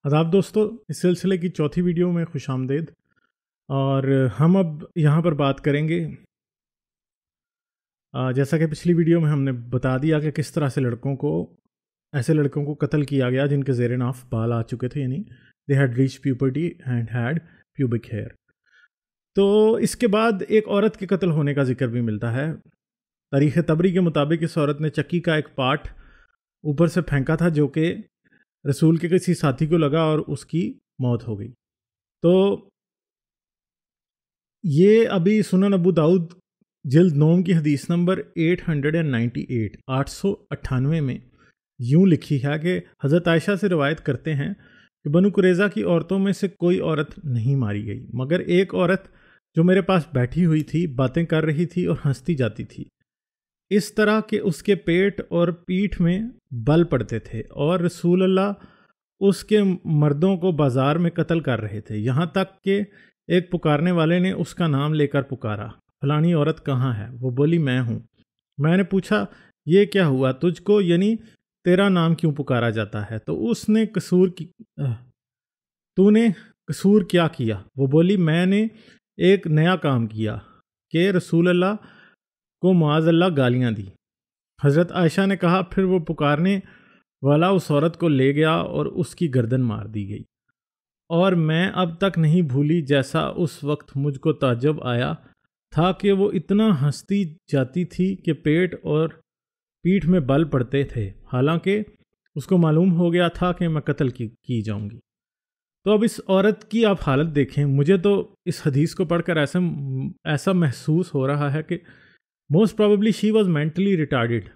آداب دوستو، اس سلسلے کی چوتھی ویڈیو میں خوش آمدید۔ اور ہم اب یہاں پر بات کریں گے جیسا کہ پچھلی ویڈیو میں ہم نے بتا دیا کہ کس طرح سے ایسے لڑکوں کو قتل کیا گیا جن کے زیر ناف بال آ چکے تھے، یعنی they had reach puberty and had pubic hair. تو اس کے بعد ایک عورت کے قتل ہونے کا ذکر بھی ملتا ہے۔ تاریخ طبری کے مطابق اس عورت نے چکی کا ایک پارٹ اوپر سے پھینکا تھا جو کہ رسول کے کسی ساتھی کو لگا اور اس کی موت ہو گئی۔ تو یہ ابھی سنن ابو داؤد جلد 9 کی حدیث نمبر 898 میں یوں لکھی ہے کہ حضرت عائشہ سے روایت کرتے ہیں کہ بنو قریظہ کی عورتوں میں سے کوئی عورت نہیں ماری گئی مگر ایک عورت جو میرے پاس بیٹھی ہوئی تھی، باتیں کر رہی تھی اور ہنستی جاتی تھی، اس طرح کہ اس کے پیٹ اور پیٹھ میں بل پڑتے تھے، اور رسول اللہ اس کے مردوں کو بازار میں قتل کر رہے تھے، یہاں تک کہ ایک پکارنے والے نے اس کا نام لے کر پکارا، فلانی عورت کہاں ہے؟ وہ بولی میں ہوں۔ میں نے پوچھا یہ کیا ہوا تجھ کو، یعنی تیرا نام کیوں پکارا جاتا ہے؟ تو اس نے تو نے قصور کیا کیا؟ وہ بولی میں نے ایک نیا کام کیا کہ رسول اللہ کو معاذ اللہ گالیاں دی۔ حضرت عائشہ نے کہا پھر وہ پکارنے والا اس عورت کو لے گیا اور اس کی گردن مار دی گئی، اور میں اب تک نہیں بھولی جیسا اس وقت مجھ کو تعجب آیا تھا کہ وہ اتنا ہنستی جاتی تھی کہ پیٹ اور پیٹھ میں بل پڑتے تھے، حالانکہ اس کو معلوم ہو گیا تھا کہ میں قتل کی جاؤں گی۔ تو اب اس عورت کی آپ حالت دیکھیں۔ مجھے تو اس حدیث کو پڑھ کر ایسا محسوس ہو رہا ہے کہ most probably she was mentally retarded,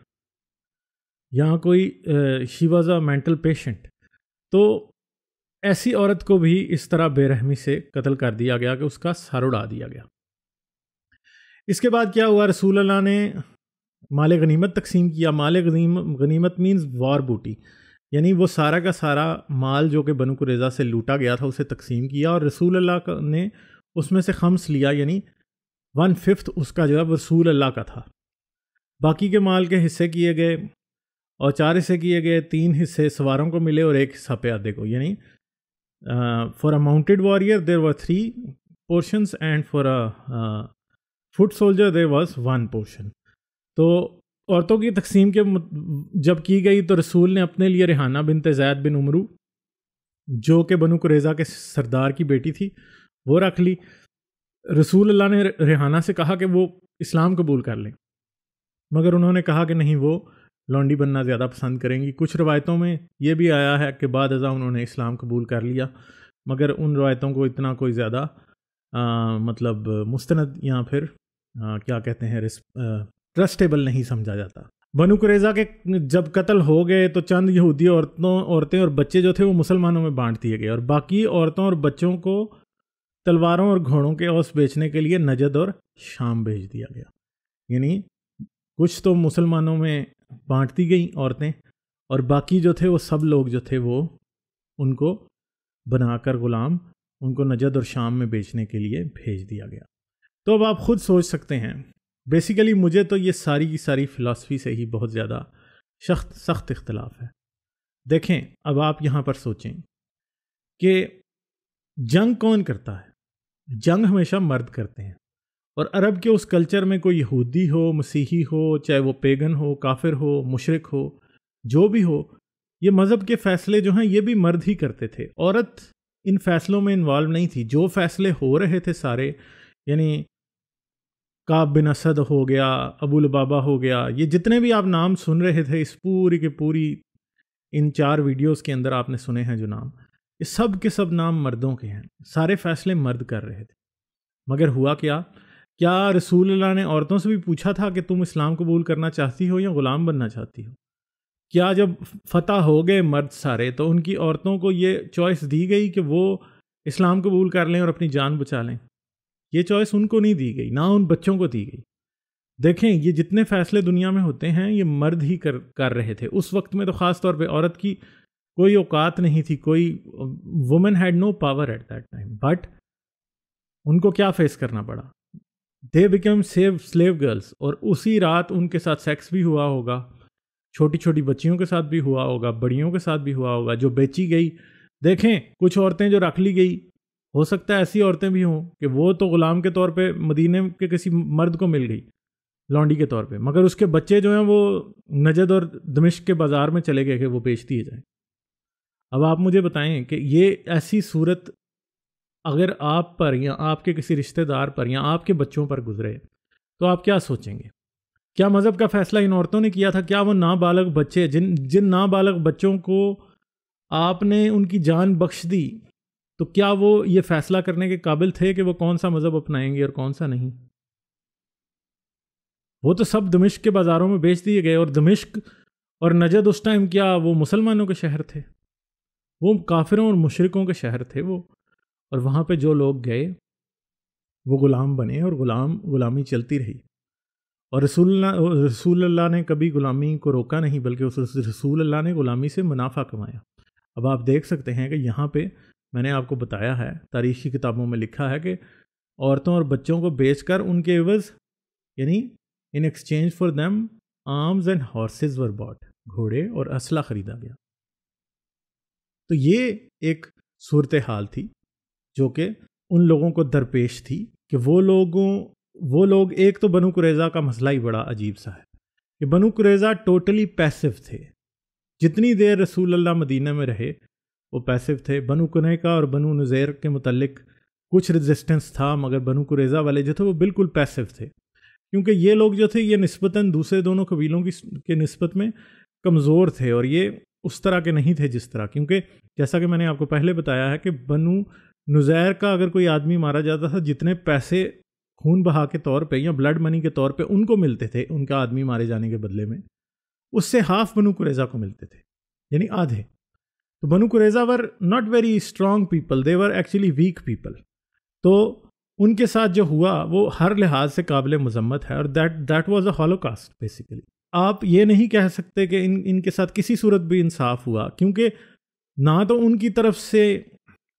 یہاں کوئی she was a mental patient. تو ایسی عورت کو بھی اس طرح بے رحمی سے قتل کر دیا گیا کہ اس کا سر اڑا دیا گیا۔ اس کے بعد کیا ہوا؟ رسول اللہ نے مال غنیمت تقسیم کیا۔ مال غنیمت مینز وار بوٹی، یعنی وہ سارا کا سارا مال جو کہ بنو قریظہ سے لوٹا گیا تھا اسے تقسیم کیا، اور رسول اللہ نے اس میں سے خمس لیا، یعنی 1/5 اس کا جو ہے رسول اللہ کا تھا۔ باقی کے مال کے حصے کیے گئے، اور 4 حصے کیے گئے، 3 حصے سواروں کو ملے اور 1 حصہ پیادے کو، یعنی for a mounted warrior there were 3 portions and for a foot soldier there was 1 portion۔ تو عورتوں کی تقسیم جب کی گئی تو رسول نے اپنے لیے ریحانہ بنت زید بن عمرو جو کہ بنو قریظہ کے سردار کی بیٹی تھی وہ رکھ لی۔ رسول اللہ نے ریحانہ سے کہا کہ وہ اسلام قبول کر لیں، مگر انہوں نے کہا کہ نہیں، وہ لونڈی بننا زیادہ پسند کریں گی۔ کچھ روایتوں میں یہ بھی آیا ہے کہ بعد ازاں انہوں نے اسلام قبول کر لیا، مگر ان روایتوں کو اتنا کوئی زیادہ مطلب مستند یا پھر کیا کہتے ہیں ٹرسٹیبل نہیں سمجھا جاتا۔ بنو قریظہ کے جب قتل ہو گئے تو چند یہودی عورتیں اور بچے جو تھے وہ مسلمانوں میں بانٹ دیے گئے، اور باقی عورتوں اور بچوں کو تلواروں اور گھوڑوں کے اوس بیچنے کے لیے نجد اور شام بھیج دیا گیا، یعنی کچھ تو مسلمانوں میں بانٹ دی گئیں عورتیں، اور باقی جو تھے وہ سب لوگ جو تھے وہ ان کو بنا کر غلام ان کو نجد اور شام میں بیچنے کے لیے بھیج دیا گیا۔ تو اب آپ خود سوچ سکتے ہیں، بیسیکلی مجھے تو یہ ساری کی ساری فلاسفی سے ہی بہت زیادہ سخت اختلاف ہے۔ دیکھیں اب آپ یہاں پر سوچیں کہ جنگ کون کرتا ہے؟ جنگ ہمیشہ مرد کرتے ہیں، اور عرب کے اس کلچر میں کوئی یہودی ہو، مسیحی ہو، چاہے وہ پیگن ہو، کافر ہو، مشرک ہو، جو بھی ہو، یہ مذہب کے فیصلے جو ہیں یہ بھی مرد ہی کرتے تھے، عورت ان فیصلوں میں انوالو نہیں تھی۔ جو فیصلے ہو رہے تھے سارے، یعنی کعب بن اسد ہو گیا، ابو لبابہ ہو گیا، یہ جتنے بھی آپ نام سن رہے تھے اس پوری کی پوری ان 4 ویڈیوز کے اندر آپ نے سنے ہیں جو نام، یہ سب کے سب نام مردوں کے ہیں، سارے فیصلے مرد کر رہے تھے۔ مگر ہوا کیا رسول اللہ نے عورتوں سے بھی پوچھا تھا کہ تم اسلام قبول کرنا چاہتی ہو یا غلام بننا چاہتی ہو؟ کیا جب فتح ہو گئے مرد سارے تو ان کی عورتوں کو یہ چوائس دی گئی کہ وہ اسلام قبول کر لیں اور اپنی جان بچا لیں؟ یہ چوائس ان کو نہیں دی گئی، نہ ان بچوں کو دی گئی۔ دیکھیں یہ جتنے فیصلے دنیا میں ہوتے ہیں یہ مرد ہی کر رہے تھے۔ اس وقت میں تو خاص طور پہ عورت کی کوئی اوقات نہیں تھی، کوئی woman head no power at that time, but ان کو کیا فیس کرنا پڑا؟ دے بیکم سلیو گرلس، اور اسی رات ان کے ساتھ سیکس بھی ہوا ہوگا، چھوٹی چھوٹی بچیوں کے ساتھ بھی ہوا ہوگا، بڑیوں کے ساتھ بھی ہوا ہوگا، جو بیچی گئی دیکھیں کچھ عورتیں جو رکھ لی گئی، ہو سکتا ہے ایسی عورتیں بھی ہوں کہ وہ تو غلام کے طور پہ مدینے کے کسی مرد کو مل گئی لونڈی کے طور پہ، مگر اس کے بچے جو ہیں وہ نجد اور دمشق کے بازار میں چلے گئے کہ وہ بیچ دیے جائیں۔ اب آپ مجھے بتائیں کہ یہ ایسی صورت اگر آپ پر یا آپ کے کسی رشتہ دار پر یا آپ کے بچوں پر گزرے تو آپ کیا سوچیں گے؟ کیا مذہب کا فیصلہ ان عورتوں نے کیا تھا؟ کیا وہ نابالغ بچے جن نابالغ بچوں کو آپ نے ان کی جان بخش دی، تو کیا وہ یہ فیصلہ کرنے کے قابل تھے کہ وہ کون سا مذہب اپنائیں گے اور کون سا نہیں؟ وہ تو سب دمشق کے بازاروں میں بیچ دیے گئے، اور دمشق اور نجد اس ٹائم کیا وہ مسلمانوں کے شہر تھے؟ وہ کافروں اور مشرکوں کے شہر تھے وہ، اور وہاں پہ جو لوگ گئے وہ غلام بنے اور غلامی چلتی رہی۔ اور رسول اللہ نے کبھی غلامی کو روکا نہیں، بلکہ اس رسول اللہ نے غلامی سے منافع کمایا۔ اب آپ دیکھ سکتے ہیں کہ یہاں پہ میں نے آپ کو بتایا ہے، تاریخی کتابوں میں لکھا ہے کہ عورتوں اور بچوں کو بیچ کر ان کے عوض، یعنی in exchange for them arms and horses were bought, گھوڑے اور اسلحہ خریدا گیا۔ تو یہ ایک صورتحال تھی جو کہ ان لوگوں کو درپیش تھی کہ وہ لوگ ایک تو بنو قریظہ کا مسئلہ ہی بڑا عجیب سا ہے کہ بنو قریظہ ٹوٹلی پیسو تھے، جتنی دیر رسول اللہ مدینہ میں رہے وہ پیسو تھے۔ بنو قنیقہ اور بنو نذیر کے متعلق کچھ ریزسٹنس تھا، مگر بنو قریظہ والے جو تھے وہ بالکل پیسو تھے، کیونکہ یہ لوگ جو تھے یہ نسبتاً دوسرے دونوں قبیلوں کے نسبت میں کمزور تھے، اور یہ اس طرح کے نہیں تھے جس طرح، کیونکہ جیسا کہ میں نے آپ کو پہلے بتایا ہے کہ بنو نذیر کا اگر کوئی آدمی مارا جاتا تھا، جتنے پیسے خون بہا کے طور پہ یا بلڈ منی کے طور پہ ان کو ملتے تھے ان کا آدمی مارے جانے کے بدلے میں، اس سے ہاف بنو قریظہ کو ملتے تھے، یعنی آدھے۔ تو Banu Qurayza were not very strong people, they were actually weak people. تو ان کے ساتھ جو ہوا وہ ہر لحاظ سے قابل مذمت ہے، اور that was a holocaust basically. آپ یہ نہیں کہہ سکتے کہ ان کے ساتھ کسی صورت بھی انصاف ہوا، کیونکہ نہ تو ان کی طرف سے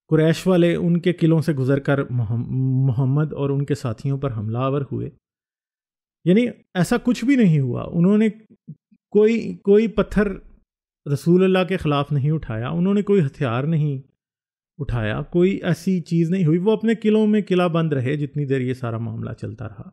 قریش والے ان کے قلعوں سے گزر کر محمد اور ان کے ساتھیوں پر حملہ آور ہوئے، یعنی ایسا کچھ بھی نہیں ہوا۔ انہوں نے کوئی پتھر رسول اللہ کے خلاف نہیں اٹھایا، انہوں نے کوئی ہتھیار نہیں اٹھایا، کوئی ایسی چیز نہیں ہوئی۔ وہ اپنے قلعوں میں قلعہ بند رہے جتنی دیر یہ سارا معاملہ چلتا رہا،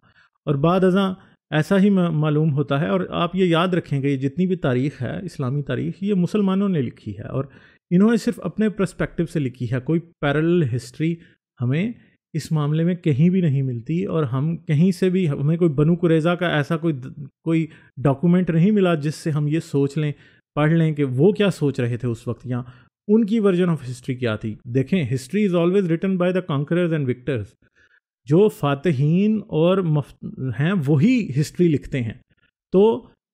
اور بعد ازاں ایسا ہی معلوم ہوتا ہے۔ اور آپ یہ یاد رکھیں کہ یہ جتنی بھی تاریخ ہے، اسلامی تاریخ، یہ مسلمانوں نے لکھی ہے، اور انہوں نے صرف اپنے پرسپیکٹو سے لکھی ہے، کوئی پیرلل ہسٹری ہمیں اس معاملے میں کہیں بھی نہیں ملتی، اور ہم کہیں سے بھی ہمیں کوئی بنو قریظہ کا ایسا کوئی ڈاکومنٹ نہیں ملا جس سے ہم یہ سوچ لیں، پڑھ لیں کہ وہ کیا سوچ رہے تھے اس وقت، یا ان کی ورژن آف ہسٹری کیا تھی۔ دیکھیں، history is always written by the conquerors and victors, جو فاتحین اور ہیں وہی ہسٹری لکھتے ہیں۔ تو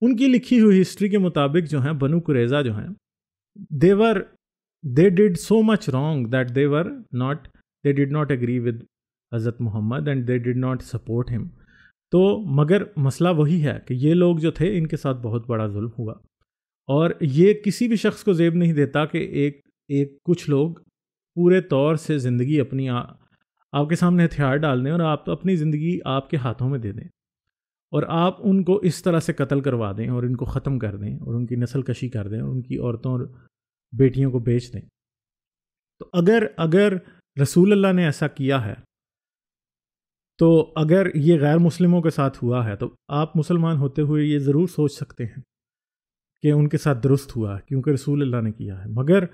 ان کی لکھی ہوئی ہسٹری کے مطابق جو ہیں بنو قریظہ جو ہیں they did so much wrong that they did not agree with حضرت محمد and they did not support him۔ تو مگر مسئلہ وہی ہے کہ یہ لوگ جو تھے ان کے ساتھ بہت بڑا ظلم ہوا، اور یہ کسی بھی شخص کو زیب نہیں دیتا کہ ایک کچھ لوگ پورے طور سے زندگی اپنی آپ کے سامنے ہتھیار ڈال دیں اور آپ اپنی زندگی آپ کے ہاتھوں میں دے دیں، اور آپ ان کو اس طرح سے قتل کروا دیں اور ان کو ختم کر دیں اور ان کی نسل کشی کر دیں اور ان کی عورتوں اور بیٹیوں کو بیچ دیں۔ تو اگر رسول اللہ نے ایسا کیا ہے، تو اگر یہ غیر مسلموں کے ساتھ ہوا ہے، تو آپ مسلمان ہوتے ہوئے یہ ضرور سوچ سکتے ہیں کہ ان کے ساتھ درست ہوا ہے، کیونکہ رسول اللہ نے کیا ہے۔ مگر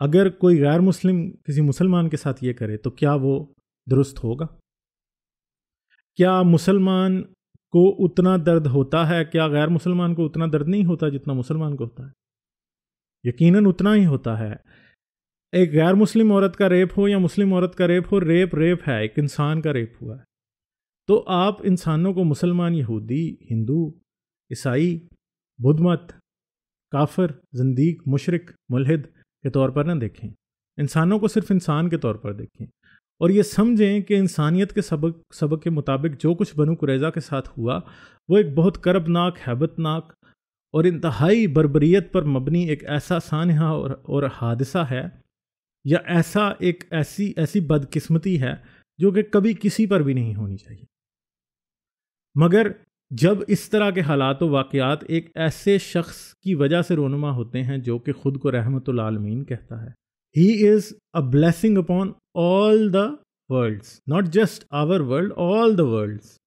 اگر کوئی غیر مسلم کسی مسلمان کے ساتھ یہ کرے تو کیا وہ درست ہوگا؟ کیا مسلمان کو اتنا درد ہوتا ہے؟ کیا غیر مسلمان کو اتنا درد نہیں ہوتا جتنا مسلمان کو ہوتا ہے؟ یقیناً اتنا ہی ہوتا ہے۔ ایک غیر مسلم عورت کا ریپ ہو یا مسلم عورت کا ریپ ہو، ریپ ہے، ایک انسان کا ریپ ہوا ہے۔ تو آپ انسانوں کو مسلمان، یہودی، ہندو، عیسائی، بدھ مت، کافر، زندیق، مشرک، ملحد کے طور پر نہ دیکھیں، انسانوں کو صرف انسان کے طور پر دیکھیں، اور یہ سمجھیں کہ انسانیت کے سبق کے مطابق جو کچھ بنو قریظہ کے ساتھ ہوا وہ ایک بہت کربناک، ہیبت ناک اور انتہائی بربریت پر مبنی ایک ایسا سانحہ اور حادثہ ہے، یا ایسی بدقسمتی ہے جو کہ کبھی کسی پر بھی نہیں ہونی چاہیے۔ مگر جب اس طرح کے حالات و واقعات ایک ایسے شخص کی وجہ سے رونما ہوتے ہیں جو کہ خود کو رحمت العالمین کہتا ہے، He is a blessing upon all the worlds, not just our world, all the worlds.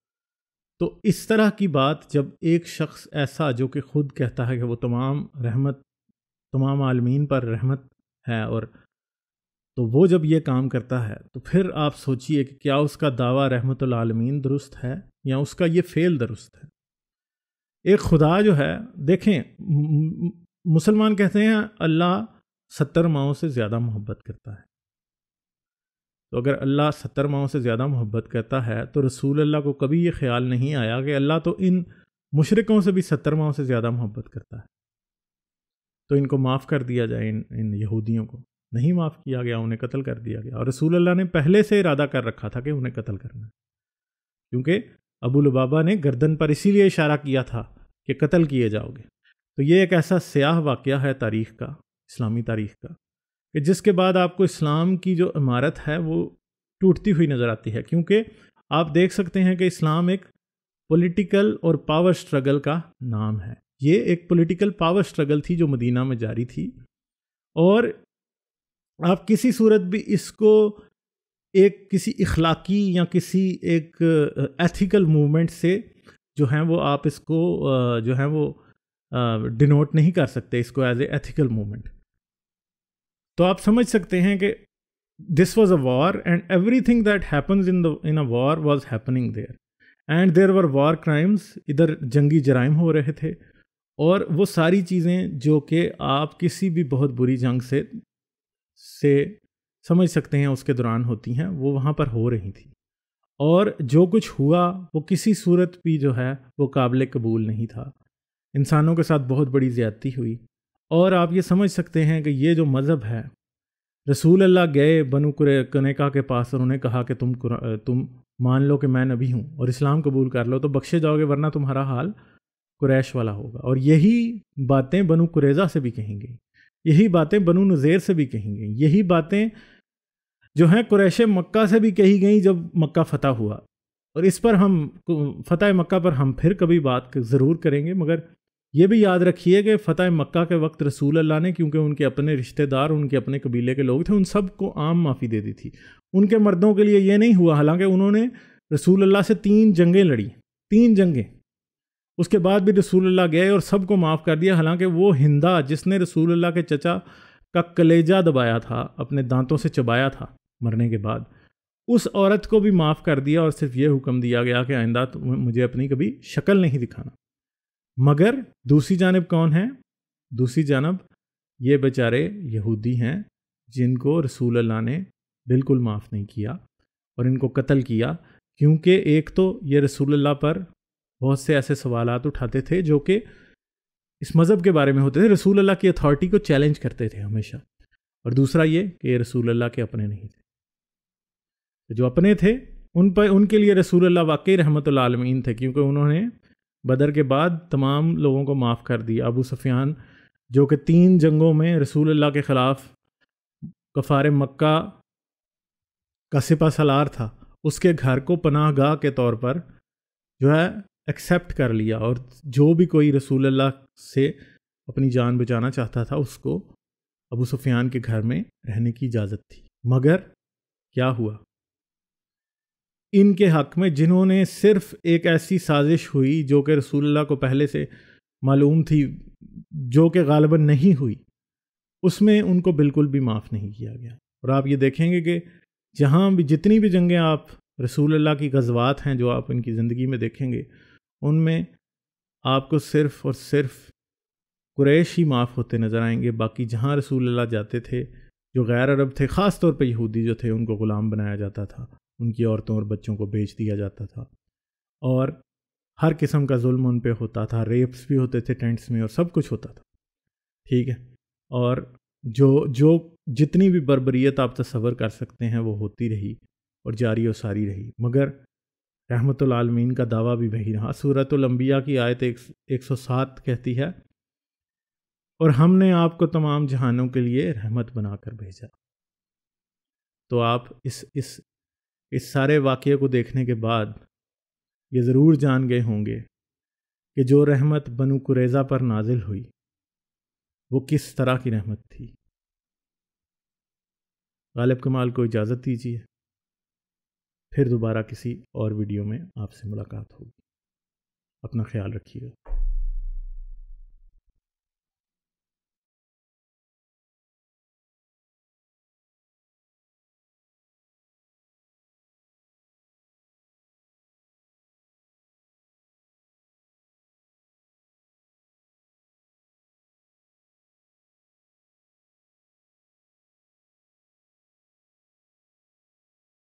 تو اس طرح کی بات جب ایک شخص ایسا جو کہ خود کہتا ہے کہ وہ تمام عالمین پر رحمت ہے، اور تو وہ جب یہ کام کرتا ہے تو پھر آپ سوچئے کہ کیا اس کا دعویٰ رحمت العالمین درست ہے یا اس کا یہ فعل درست ہے. ایک خدا جو ہے، دیکھیں مسلمان کہتے ہیں اللہ 70 ماؤں سے زیادہ محبت کرتا ہے. تو اگر اللہ 70 ماؤں سے زیادہ محبت کرتا ہے تو رسول اللہ کو کبھی یہ خیال نہیں آیا کہ اللہ تو ان مشرکوں سے بھی 70 ماؤں سے زیادہ محبت کرتا ہے، تو ان کو معاف کر دیا جائے. ان یہودیوں کو نہیں معاف کیا گیا، انہیں قتل کر دیا گیا. اور رسول اللہ نے پہلے سے ارادہ کر رکھا تھا کہ انہیں قتل کرنا ہے، کیونکہ ابو لبابہ نے گردن پر اسی لیے اشارہ کیا تھا کہ قتل کیے جاؤ گے. تو یہ ایک ایسا سیاہ واقعہ ہے تاریخ کا، اسلامی تاریخ کا، کہ جس کے بعد آپ کو اسلام کی جو عمارت ہے وہ ٹوٹتی ہوئی نظر آتی ہے. کیونکہ آپ دیکھ سکتے ہیں کہ اسلام ایک پولیٹیکل اور پاور سٹرگل کا نام ہے. یہ ایک پولیٹیکل پاور سٹرگل تھی جو مدینہ میں جاری تھی، اور آپ کسی صورت بھی اس کو ایک کسی اخلاقی یا کسی ایک ایتھیکل موومنٹ سے جو ہیں وہ آپ اس کو جو ہے وہ ڈینوٹ نہیں کر سکتے اس کو ایز اے ایتھیکل موومنٹ. تو آپ سمجھ سکتے ہیں کہ this was a war and everything that happens in a war was happening there and there were war crimes. ادھر جنگی جرائم ہو رہے تھے، اور وہ ساری چیزیں جو کہ آپ کسی بھی بہت بری جنگ سے سمجھ سکتے ہیں اس کے دوران ہوتی ہیں، وہ وہاں پر ہو رہی تھی. اور جو کچھ ہوا وہ کسی صورت بھی جو ہے وہ قابل قبول نہیں تھا. انسانوں کے ساتھ بہت بڑی زیادتی ہوئی. اور آپ یہ سمجھ سکتے ہیں کہ یہ جو مذہب ہے، رسول اللہ گئے بنو قنیقہ کے پاس اور انہیں کہا کہ تم مان لو کہ میں نبی ہوں اور اسلام قبول کر لو تو بخشے جاؤ گے، ورنہ تمہارا حال قریش والا ہوگا. اور یہی باتیں بنو قریظہ سے بھی کہیں گئی، یہی باتیں بنو نذیر سے بھی کہیں گئیں، یہی باتیں جو ہیں قریش مکہ سے بھی کہی گئیں جب مکہ فتح ہوا. اور اس پر ہم فتح مکہ پر ہم پھر کبھی بات ضرور کریں گے. مگر یہ بھی یاد رکھیے کہ فتح مکہ کے وقت رسول اللہ نے، کیونکہ ان کے اپنے رشتہ دار، ان کے اپنے قبیلے کے لوگ تھے، ان سب کو عام معافی دے دی تھی. ان کے مردوں کے لیے یہ نہیں ہوا، حالانکہ انہوں نے رسول اللہ سے 3 جنگیں لڑی، 3 جنگیں. اس کے بعد بھی رسول اللہ گئے اور سب کو معاف کر دیا. حالانکہ وہ ہندا جس نے رسول اللہ کے چچا کا کلیجہ دبایا تھا، اپنے دانتوں سے چبایا تھا مرنے کے بعد، اس عورت کو بھی معاف کر دیا اور صرف یہ حکم دیا گیا کہ آئندہ مجھے اپنی کبھی شکل نہیں دکھانا. مگر دوسری جانب کون ہیں؟ دوسری جانب یہ بیچارے یہودی ہیں جن کو رسول اللہ نے بالکل معاف نہیں کیا اور ان کو قتل کیا. کیونکہ ایک تو یہ رسول اللہ پر بہت سے ایسے سوالات اٹھاتے تھے جو کہ اس مذہب کے بارے میں ہوتے تھے، رسول اللہ کی اتھارٹی کو چیلنج کرتے تھے ہمیشہ. اور دوسرا یہ کہ یہ رسول اللہ کے اپنے نہیں تھے. جو اپنے تھے ان کے لیے رسول اللہ واقعی رحمت العالمین تھے، کیونکہ انہوں نے بدر کے بعد تمام لوگوں کو معاف کر دیا. ابو سفیان جو کہ 3 جنگوں میں رسول اللہ کے خلاف کفار مکہ کا سپہ سالار تھا، اس کے گھر کو پناہ گاہ کے طور پر جو ہے ایکسیپٹ کر لیا. اور جو بھی کوئی رسول اللہ سے اپنی جان بچانا چاہتا تھا اس کو ابو سفیان کے گھر میں رہنے کی اجازت تھی. مگر کیا ہوا؟ ان کے حق میں جنہوں نے صرف ایک ایسی سازش ہوئی جو کہ رسول اللہ کو پہلے سے معلوم تھی، جو کہ غالباً نہیں ہوئی، اس میں ان کو بالکل بھی معاف نہیں کیا گیا. اور آپ یہ دیکھیں گے کہ جہاں بھی جتنی بھی جنگیں آپ رسول اللہ کی غزوات ہیں جو آپ ان کی زندگی میں دیکھیں گے، ان میں آپ کو صرف اور صرف قریش ہی معاف ہوتے نظر آئیں گے. باقی جہاں رسول اللہ جاتے تھے جو غیر عرب تھے، خاص طور پہ یہودی جو تھے، ان کو غلام بنایا جاتا تھا، ان کی عورتوں اور بچوں کو بیچ دیا جاتا تھا، اور ہر قسم کا ظلم ان پہ ہوتا تھا. ریپس بھی ہوتے تھے ٹینٹس میں، اور سب کچھ ہوتا تھا. ٹھیک ہے. اور جو جتنی بھی بربریت آپ تصور کر سکتے ہیں وہ ہوتی رہی اور جاری و ساری رہی. مگر رحمت العالمین کا دعویٰ بھی وہی رہا. سورۃ الانبیاء کی آیت 107 کہتی ہے، اور ہم نے آپ کو تمام جہانوں کے لیے رحمت بنا کر بھیجا. تو آپ اس سارے واقعے کو دیکھنے کے بعد یہ ضرور جان گئے ہوں گے کہ جو رحمت بنو قریظہ پر نازل ہوئی وہ کس طرح کی رحمت تھی. غالب کمال کو اجازت دیجیے، پھر دوبارہ کسی اور ویڈیو میں آپ سے ملاقات ہوگی۔ اپنا خیال رکھیے گا۔